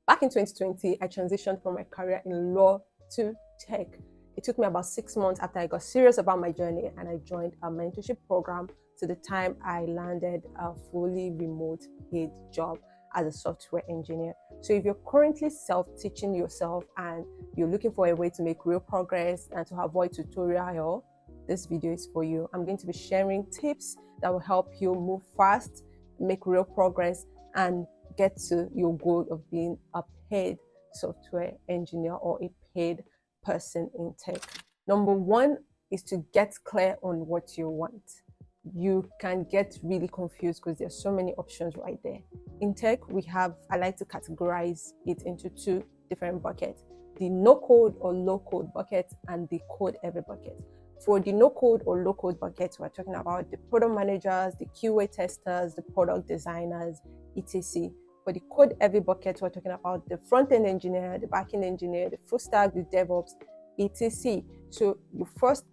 Back in 2020, I transitioned from my career in law to tech. It took me about 6 months after I got serious about my journey and I joined a mentorship program to the time I landed a fully remote paid job as a software engineer. So if you're currently self-teaching yourself and you're looking for a way to make real progress and to avoid tutorial hell, this video is for you. I'm going to be sharing tips that will help you move fast, make real progress, and get to your goal of being a paid software engineer or a paid person in tech. Number one is to get clear on what you want. You can get really confused because there's so many options right there. In tech, I like to categorize it into two different buckets: the no code or low code bucket and the code heavy bucket. For the no code or low code bucket, we're talking about the product managers, the QA testers, the product designers, etc. For the code heavy bucket, we're talking about the front end engineer, the back end engineer, the full stack, the DevOps, etc. So your first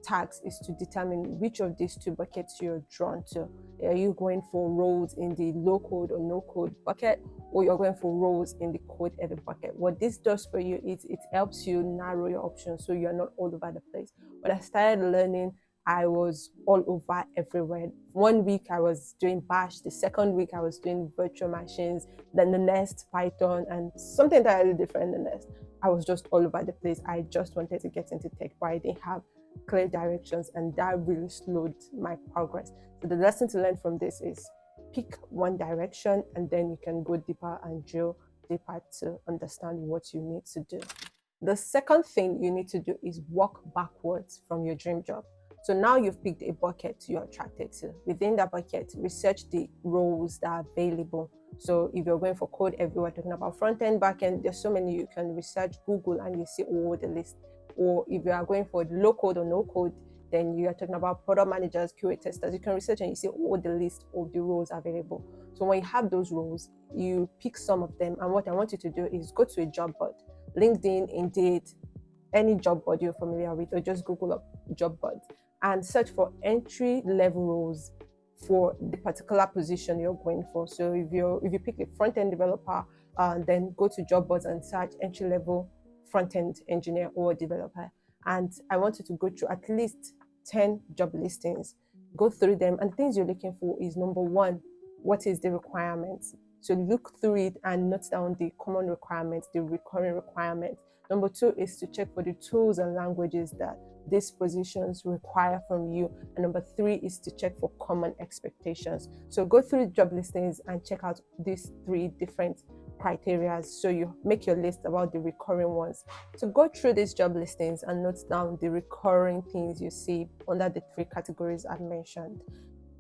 task is to determine which of these two buckets you're drawn to. Are you going for roles in the low code or no code bucket, or you're going for roles in the code heavy bucket? What this does for you is it helps you narrow your options so you're not all over the place. When I started learning, I was all over everywhere. 1 week I was doing Bash, the second week I was doing virtual machines, then the next Python, and something entirely different the next. I was just all over the place. I just wanted to get into tech, but I didn't have clear directions, and that really slowed my progress. So the lesson to learn from this is pick one direction and then you can go deeper and drill deeper to understand what you need to do. The second thing you need to do is walk backwards from your dream job. So now you've picked a bucket you're attracted to. Within that bucket, research the roles that are available. So if you're going for code everywhere, talking about front end, back end, there's so many. You can research Google and you see all the list. Or if you are going for low code or no code, then you are talking about product managers, QA testers. You can research and you see all the list of the roles available. So when you have those roles, you pick some of them. And what I want you to do is go to a job board, LinkedIn, Indeed, any job board you're familiar with, or just Google up job boards and search for entry level roles for the particular position you're going for. So if you pick a front end developer, then go to job boards and search entry level front end engineer or developer. And I want you to go through at least 10 job listings. Go through them, and the things you're looking for is number one, what is the requirements? So look through it and note down the common requirements, the recurring requirements. Number two is to check for the tools and languages that these positions require from you. And number three is to check for common expectations. So go through the job listings and check out these three different criteria. So you make your list about the recurring ones. So go through these job listings and note down the recurring things you see under the three categories I've mentioned.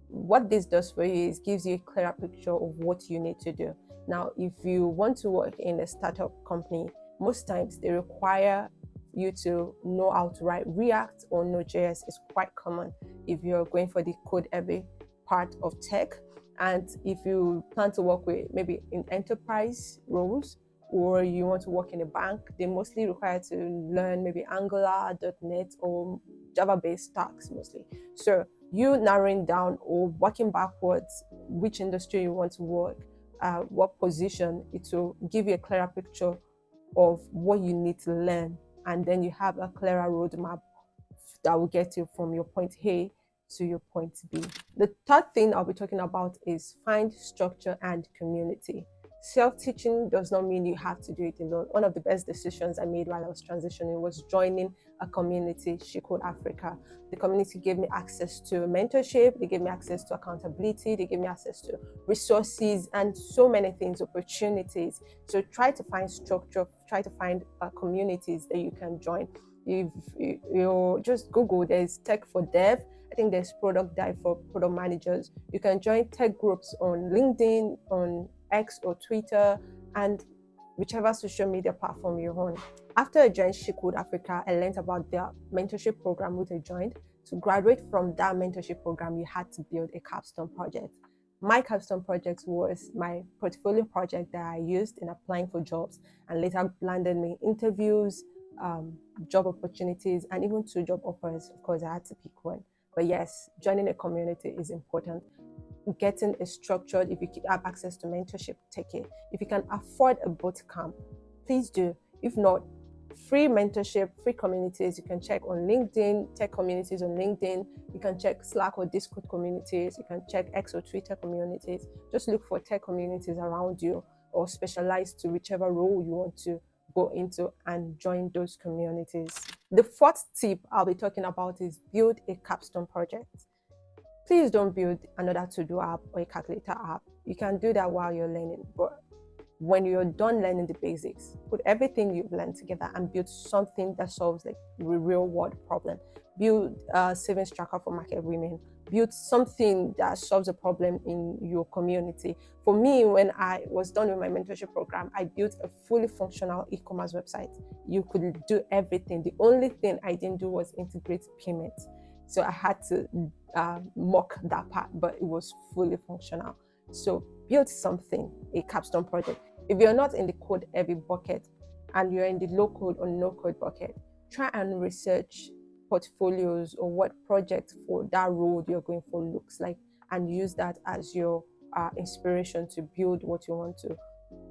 What this does for you is gives you a clearer picture of what you need to do. Now, if you want to work in a startup company, most times they require you to know how to write React or Node.js. Is quite common if you're going for the code heavy part of tech. And if you plan to work with maybe in enterprise roles, or you want to work in a bank, they mostly require to learn maybe Angular, .NET, or Java-based stacks mostly. So you narrowing down or working backwards which industry you want to work, what position, it will give you a clearer picture of what you need to learn, and then you have a clearer roadmap that will get you from your point A to your point B. The third thing I'll be talking about is find structure and community. Self-teaching does not mean you have to do it alone. One of the best decisions I made while I was transitioning was joining a community, She Code Africa. The community gave me access to mentorship, they gave me access to accountability, they gave me access to resources and so many things, opportunities. So try to find structure, try to find communities that you can join. If you just Google, there's Tech for Dev. I think there's Product Dive for product managers. You can join tech groups on LinkedIn, on X or Twitter, and whichever social media platform you're on. After I joined She Code Africa, I learned about their mentorship program, which I joined. To graduate from that mentorship program, you had to build a capstone project. My capstone project was my portfolio project that I used in applying for jobs and later landed me interviews, job opportunities, and even 2 job offers. Of course, I had to pick one. But yes, joining a community is important. getting a structured, if you have access to mentorship, take it. If you can afford a boot camp, please do. If not, free mentorship, free communities, you can check on LinkedIn, tech communities on LinkedIn. You can check Slack or Discord communities. You can check X or Twitter communities. Just look for tech communities around you, or specialize to whichever role you want to go into and join those communities. The fourth tip I'll be talking about is build a capstone project. Please don't build another to-do app or a calculator app. You can do that while you're learning, but when you're done learning the basics, put everything you've learned together and build something that solves like a real world problem. Build a savings tracker for market women. Build something that solves a problem in your community. For me, when I was done with my mentorship program, I built a fully functional e-commerce website. You could do everything. The only thing I didn't do was integrate payments. So I had to mock that part, but it was fully functional. So build something, a capstone project. If you're not in the code heavy bucket and you're in the low code or no code bucket, try and research portfolios or what project for that road you're going for looks like, and use that as your inspiration to build what you want to.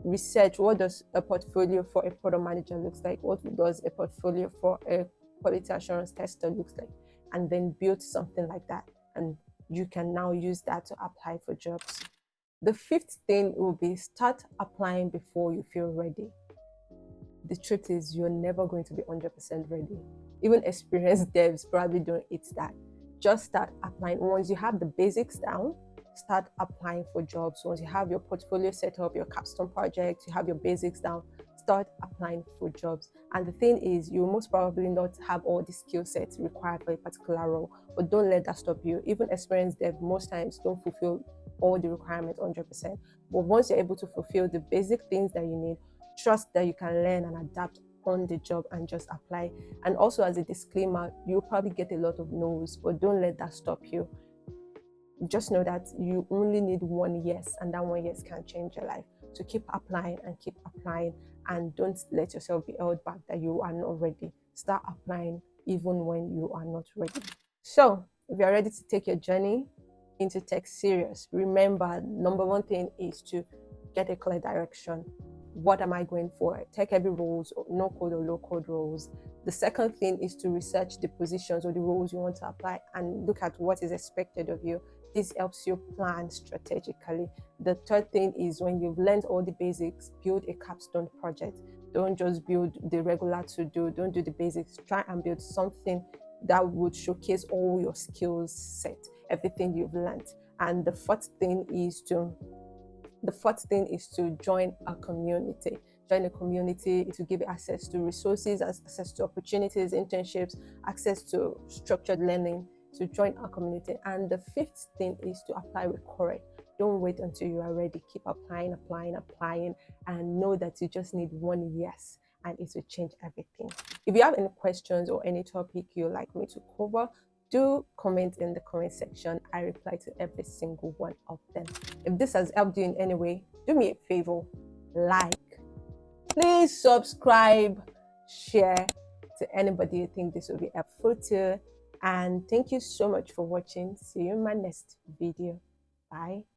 Research what does a portfolio for a product manager looks like, what does a portfolio for a quality assurance tester looks like, and then build something like that, and you can now use that to apply for jobs. The fifth thing will be start applying before you feel ready. The truth is, you're never going to be 100% ready. Even experienced devs probably don't eat that. Just start applying. Once you have the basics down, start applying for jobs. Once you have your portfolio set up, your capstone project, you have your basics down, start applying for jobs. And the thing is, you most probably not have all the skill sets required for a particular role, but don't let that stop you. Even experienced dev most times don't fulfill all the requirements 100%. But once you're able to fulfill the basic things that you need, trust that you can learn and adapt on the job and just apply. And also, as a disclaimer, you'll probably get a lot of no's, but don't let that stop you. Just know that you only need one yes, and that one yes can change your life. So keep applying and keep applying, and don't let yourself be held back that you are not ready. Start applying even when you are not ready. So if you're ready to take your journey into tech serious, remember, number one thing is to get a clear direction. What am I going for? Tech heavy roles, or no code or low code roles. The second thing is to research the positions or the roles you want to apply and look at what is expected of you. This helps you plan strategically. The third thing is, when you've learned all the basics, build a capstone project. Don't just build the regular to-do, don't do the basics. Try and build something that would showcase all your skills set, everything you've learned. And the fourth thing is to join a community. Join a community. It will give you access to resources, access to opportunities, internships, access to structured learning. To join a community. And the fifth thing is to apply with courage. Don't wait until you are ready. Keep applying, and know that you just need one yes, and it will change everything. If you have any questions or any topic you'd like me to cover, do comment in the comment section. I reply to every single one of them. If this has helped you in any way, do me a favor, like, please subscribe, share to anybody you think this will be helpful to. And thank you so much for watching. See you in my next video. Bye.